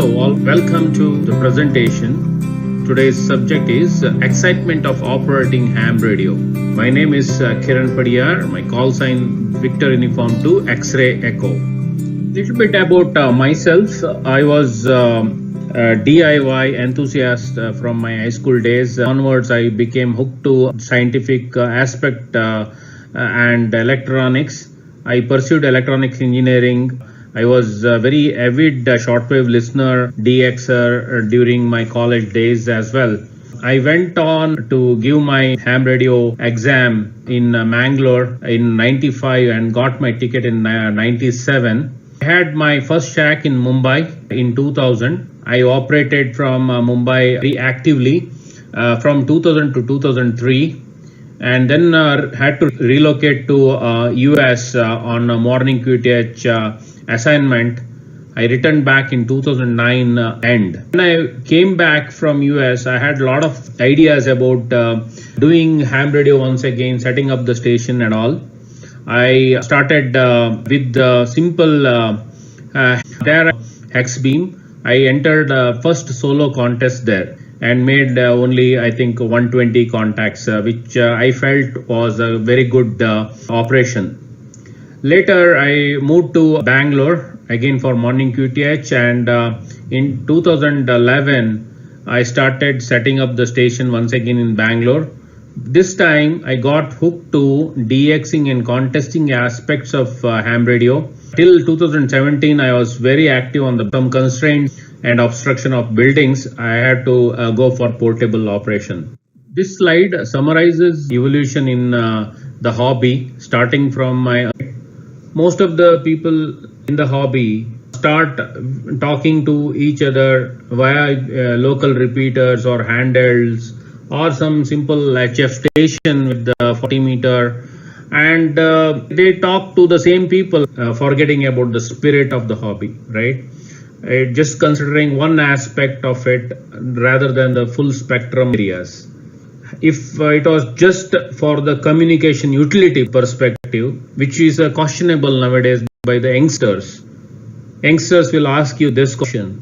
Hello, all. Welcome to the presentation. Today's subject is excitement of operating ham radio. My name is Kiran Padiyar. My call sign Victor Uniform 2 X-ray Echo. Little bit about myself. I was a DIY enthusiast from my high school days. Onwards, I became hooked to scientific aspect and electronics. I pursued electronics engineering. I was a very avid shortwave listener, DXer during my college days as well. I went on to give my ham radio exam in Mangalore in 95 and got my ticket in 97. I had my first shack in Mumbai in 2000. I operated from Mumbai very actively from 2000 to 2003. And then had to relocate to US on a morning QTH assignment. I returned back in 2009 end. When I came back from US, I had a lot of ideas about doing ham radio once again, setting up the station and all. I started with the simple there hex beam. I entered first solo contest there and made only I think 120 contacts, which I felt was a very good operation. Later, I moved to Bangalore again for morning QTH, and in 2011, I started setting up the station once again in Bangalore. This time, I got hooked to DXing and contesting aspects of ham radio. Till 2017, I was very active on some constraints and obstruction of buildings. I had to go for portable operation. This slide summarizes evolution in the hobby, starting from my. Most of the people in the hobby start talking to each other via local repeaters or handhelds or some simple HF station with the 40 meter, and they talk to the same people, forgetting about the spirit of the hobby, right? Just considering one aspect of it rather than the full spectrum areas. If it was just for the communication utility perspective, which is questionable nowadays by the youngsters, youngsters will ask you this question: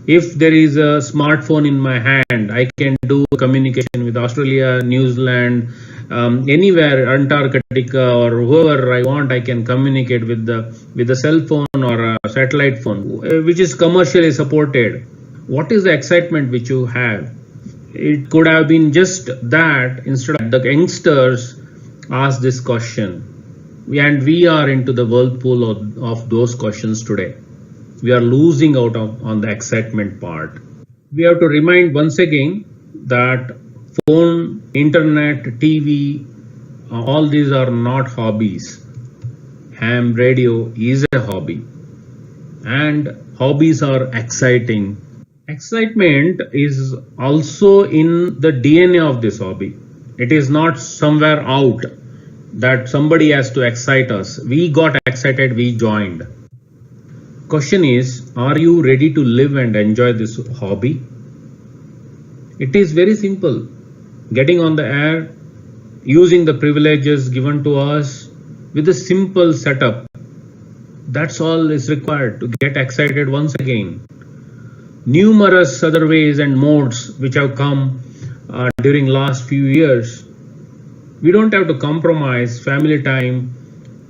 if there is a smartphone in my hand, I can do communication with Australia, New Zealand, anywhere, Antarctica or whoever I want. I can communicate with a cell phone or a satellite phone, which is commercially supported. What is the excitement which you have? It could have been just that. Instead of the youngsters ask this question, and we are into the whirlpool of those questions today. We are losing out on the excitement part. We have to remind once again that phone, internet, TV, all these are not hobbies. Ham radio is a hobby, and hobbies are exciting. Excitement is also in the DNA of this hobby. It is not somewhere out that somebody has to excite us. We got excited, we joined. Question is, are you ready to live and enjoy this hobby? It is very simple. Getting on the air, using the privileges given to us with a simple setup. That's all is required to get excited once again. Numerous other ways and modes which have come during last few years. We don't have to compromise family time.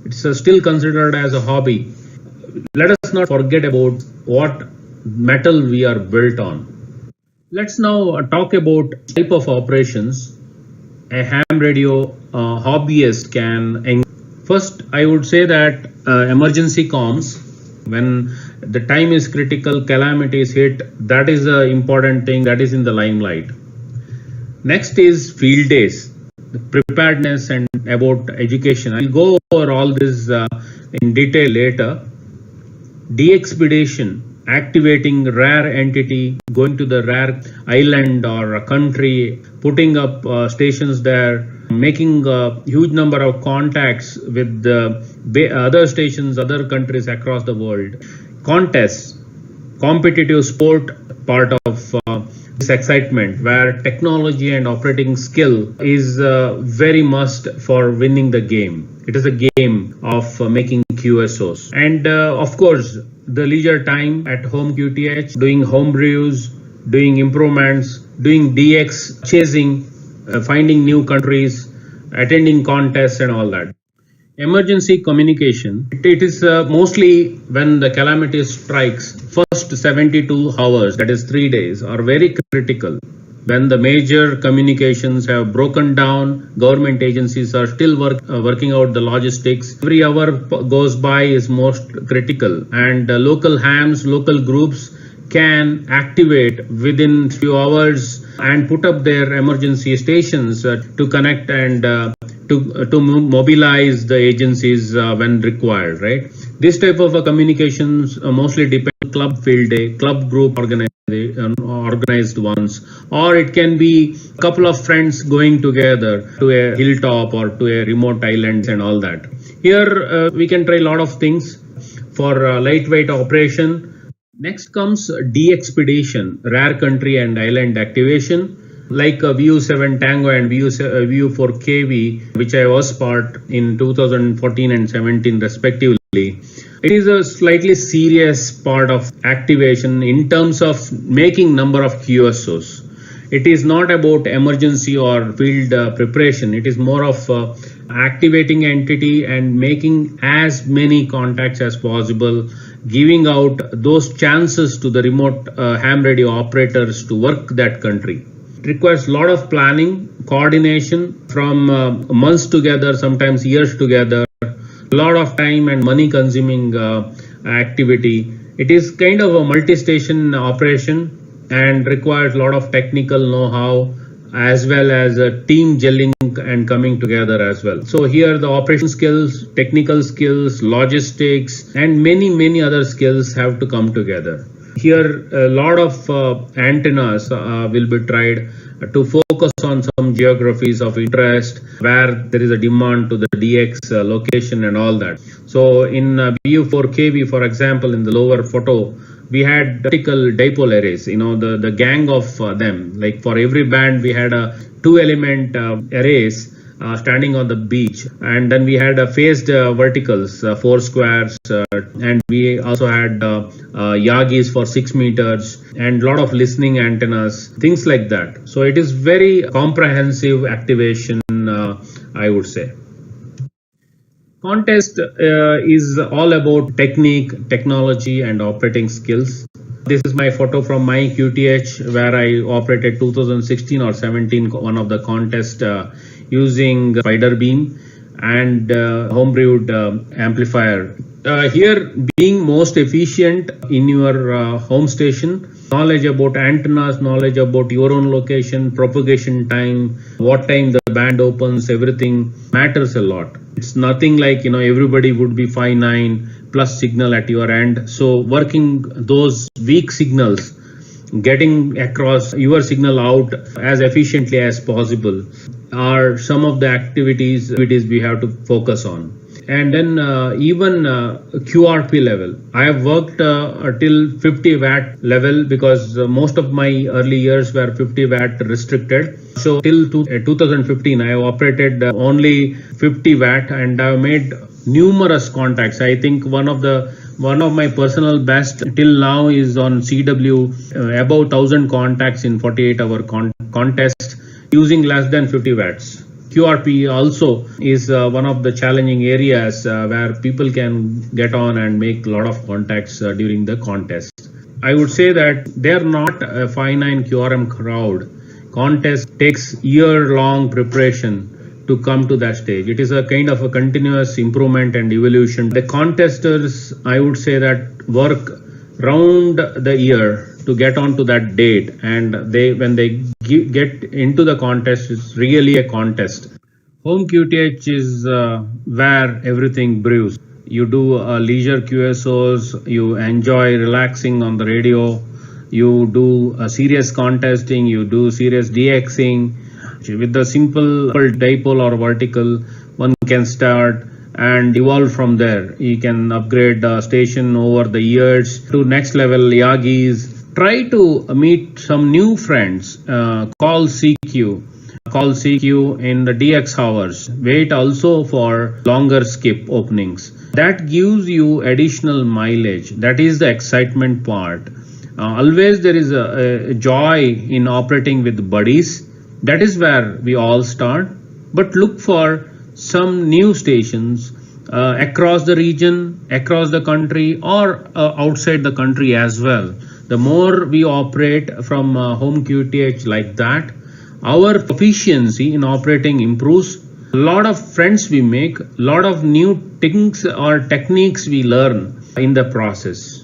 It's still considered as a hobby. Let us not forget about what metal we are built on. Let's now talk about type of operations a ham radio hobbyist can. First, I would say that emergency comms, when the time is critical, calamity is hit, that is the important thing, that is in the limelight. Next is field days, the preparedness and about education. I'll go over all this in detail later. De-expedition, activating rare entity, going to the rare island or a country, putting up stations there, making a huge number of contacts with other stations, other countries across the world. Contests, competitive sport, part of this excitement where technology and operating skill is very must for winning the game. It is a game of making QSOs. And of course, the leisure time at home QTH, doing home brews, doing improvements, doing DX, chasing, finding new countries, attending contests and all that. Emergency communication, it is mostly when the calamity strikes, first 72 hours, that is 3 days, are very critical. When the major communications have broken down, government agencies are still working out the logistics. Every hour goes by is most critical, and local hams, local groups can activate within few hours and put up their emergency stations to connect and to mobilize the agencies when required, right? This type of communications mostly depend on club field day, club group organized ones, or it can be a couple of friends going together to a hilltop or to a remote islands and all that. Here we can try a lot of things for lightweight operation. Next comes de-expedition, rare country and island activation, like VU7 Tango and VU4KV, which I was part in 2014 and 17 respectively. It is a slightly serious part of activation in terms of making number of QSOs. It is not about emergency or field preparation. It is more of activating entity and making as many contacts as possible, giving out those chances to the remote ham radio operators to work that country. It requires a lot of planning, coordination from months together, sometimes years together, a lot of time and money consuming activity. It is kind of a multi-station operation and requires a lot of technical know-how as well as a team gelling and coming together as well. So here the operation skills, technical skills, logistics and many other skills have to come together. Here a lot of antennas will be tried to focus on some geographies of interest where there is a demand to the DX location and all that. So in VU4KV, for example, in the lower photo, we had vertical dipole arrays, the gang of them. Like for every band, we had a 2-element arrays standing on the beach, and then we had phased verticals, 4 squares, and we also had Yagis for 6 meters and a lot of listening antennas, things like that. So it is very comprehensive activation, I would say. Contest is all about technique, technology and operating skills. This is my photo from my QTH where I operated 2016 or 17 one of the contest using spider beam and homebrewed amplifier. Here being most efficient in your home station, knowledge about antennas, knowledge about your own location, propagation time, what time the band opens, everything matters a lot. It's nothing like, everybody would be 5.9 plus signal at your end. So working those weak signals, getting across your signal out as efficiently as possible are some of the activities we have to focus on. And then even QRP level. I have worked till 50 watt level because most of my early years were 50 watt restricted. So till 2015, I operated only 50 watt and I made numerous contacts. I think one of my personal best till now is on CW, about 1,000 contacts in 48-hour contest using less than 50 watts. QRP also is one of the challenging areas where people can get on and make a lot of contacts during the contest. I would say that they are not a 5.9 QRM crowd. Contest takes year-long preparation to come to that stage. It is a kind of a continuous improvement and evolution. The contesters, I would say that work round the year to get on to that date, and when they get into the contest, it's really a contest. Home QTH is where everything brews. You do leisure QSOs, you enjoy relaxing on the radio, you do serious contesting, you do serious DXing. With the simple dipole or vertical, one can start and evolve from there. You can upgrade station over the years to next level Yagis, try to meet some new friends. Call CQ. Call CQ in the DX hours. Wait also for longer skip openings. That gives you additional mileage. That is the excitement part. Always there is a joy in operating with buddies. That is where we all start. But look for some new stations across the region, across the country, or outside the country as well. The more we operate from home QTH like that, our efficiency in operating improves. A lot of friends we make, a lot of new things or techniques we learn in the process.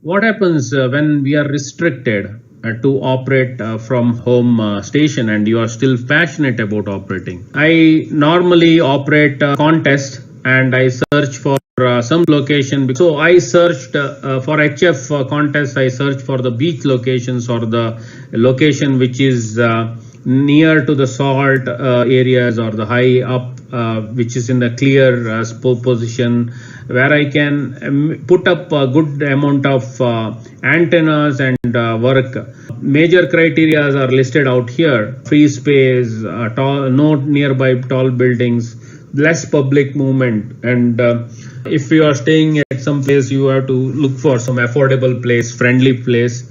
What happens when we are restricted to operate from home station and you are still passionate about operating? I normally operate contest and I search for some location. So I searched for HF contest, I searched for the beach locations or the location which is near to the salt areas or the high up which is in the clear position where I can put up a good amount of antennas and work. Major criteria are listed out here: free space, no nearby tall buildings, less public movement, and if you are staying at some place, you have to look for some affordable place, friendly place.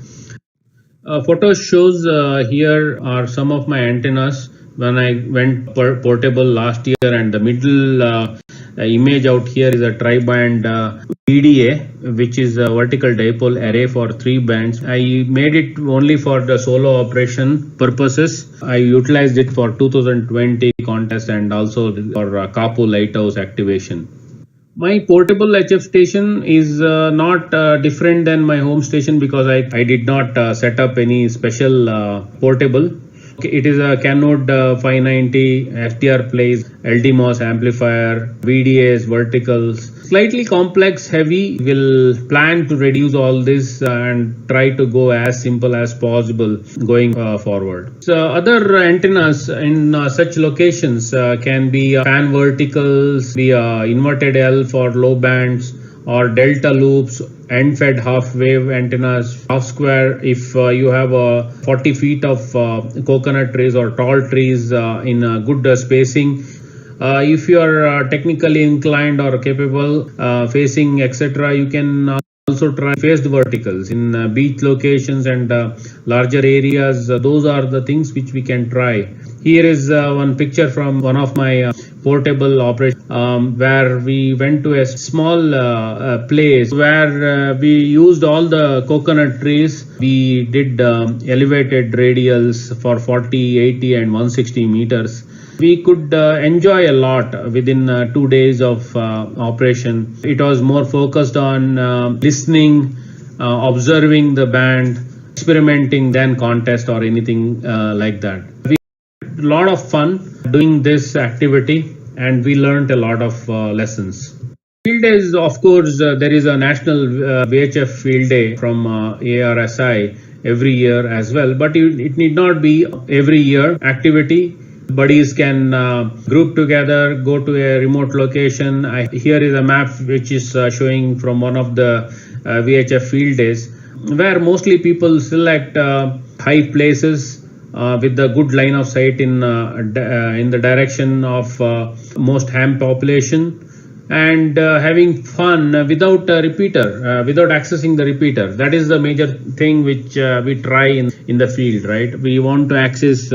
Photo shows here are some of my antennas when I went portable last year, and the middle image out here is a tri-band PDA, which is a vertical dipole array for 3 bands. I made it only for the solo operation purposes. I utilized it for 2020 contest and also for Kapu Lighthouse activation. My portable HF station is not different than my home station because I did not set up any special portable. It is a Canode 590 FTR plays, LDMOS amplifier, VDAs, verticals. Slightly complex, heavy. We'll plan to reduce all this and try to go as simple as possible going forward. So other antennas in such locations can be fan verticals, be inverted L for low bands, or delta loops, end fed half wave antennas, half square if you have 40 feet of coconut trees or tall trees in good spacing. If you are technically inclined or capable, facing etc., you can also try phased verticals in beach locations and larger areas. Those are the things which we can try. Here is one picture from one of my portable operation where we went to a small place where we used all the coconut trees. We did elevated radials for 40, 80 and 160 meters. We could enjoy a lot within 2 days of operation. It was more focused on listening, observing the band, experimenting than contest or anything like that. We had a lot of fun doing this activity and we learned a lot of lessons. Field days, of course, there is a national VHF field day from ARSI every year as well, but it need not be every year activity. Buddies can group together, go to a remote location. Here is a map which is showing from one of the VHF field days, where mostly people select high places with the good line of sight in the direction of most ham population, and having fun without a repeater, without accessing the repeater. That is the major thing which we try in the field, right? We want to access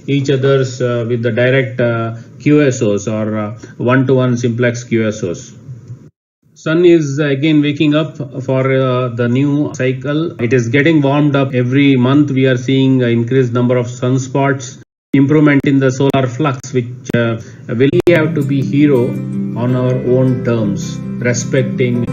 each other's with the direct QSOs or one-to-one simplex QSOs. Sun is again waking up for the new cycle. It is getting warmed up every month. We are seeing increased number of sunspots, improvement in the solar flux, which will have to be hero on our own terms, respecting